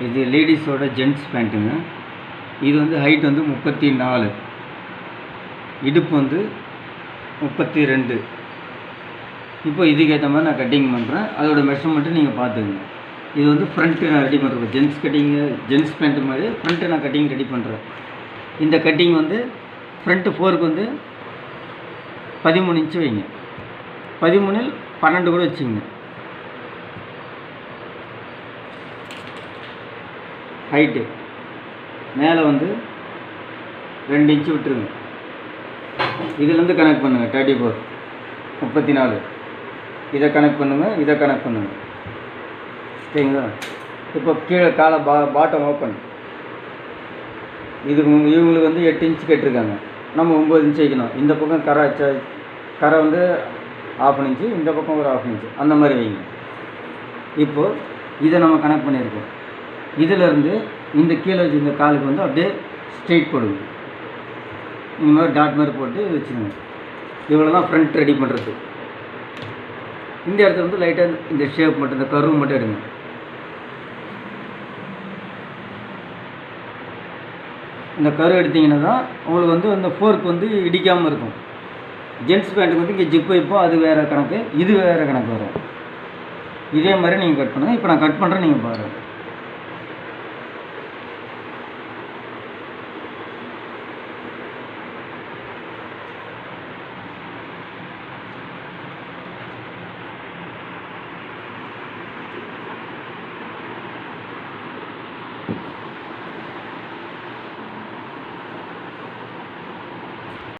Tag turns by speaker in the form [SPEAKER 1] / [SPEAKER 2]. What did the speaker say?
[SPEAKER 1] இது லேடிஸோட ஜென்ஸ் பேண்ட்டுங்க. இது வந்து ஹைட் வந்து 34, இடுப்பு வந்து 32. இப்போ இதுக்கேற்ற மாதிரி நான் கட்டிங் பண்ணுறேன். அதோட மெஷர்மெண்ட்டு நீங்கள் பார்த்துக்குங்க. இது வந்து ஃப்ரண்ட்டு நான் ரெடி பண்ணுறேன். ஜென்ஸ் பேண்ட்டு மாதிரி ஃப்ரண்ட்டு நான் கட்டிங் ரெடி பண்ணுறேன். இந்த கட்டிங் வந்து ஃப்ரண்ட்டு ஃபோருக்கு வந்து 13 இன்ச்சு வைங்க. 13 12 கூட வச்சுங்க. ஹைட்டு மேலே வந்து 2 இன்ச்சு விட்டுருங்க. இதுலேருந்து கனெக்ட் பண்ணுங்கள். 34 34. இதை கனெக்ட் பண்ணுங்கள், இதை கனெக்ட் பண்ணுங்கள். சரிங்களா? இப்போ கீழே காலை பாட்டம் ஓப்பன். இது இவங்களுக்கு வந்து 8 இன்ச்சு கேட்டிருக்காங்க. நம்ம 9 இன்ச்சு வைக்கணும். இந்த பக்கம் கரை வந்து 1/2 இன்ச்சு, இந்த பக்கம் ஒரு 1/2 இன்ச்சு, அந்த மாதிரி வைங்க. இப்போது இதை நம்ம கனெக்ட் பண்ணியிருக்கோம். இதிலேருந்து இந்த கீழே வச்சு இந்த காலுக்கு வந்து அப்படியே ஸ்ட்ரெயிட் போடுங்க. இந்த மாதிரி டாட் மாதிரி போட்டு வச்சுருங்க. இவ்வளோ தான் ஃப்ரண்ட் ரெடி பண்ணுறது. இந்த இடத்துல வந்து லைட்டாக இந்த ஷேப் மட்டும், இந்த கர்வ் மட்டும் எடுங்க. இந்த கர்வ் எடுத்திங்கன்னா தான் உங்களுக்கு வந்து அந்த ஃபோர்க் வந்து இடிக்காமல் இருக்கும். ஜென்ஸ் பேண்ட்டுக்கு வந்து இங்கே ஜிப் வைப்போம், அது வேறு கணக்கு, இது வேறு கணக்கு வரும். இதே மாதிரி நீங்கள் கட் பண்ணுங்கள். இப்போ நான் கட் பண்ணுறேன், நீங்கள் பாருங்கள்.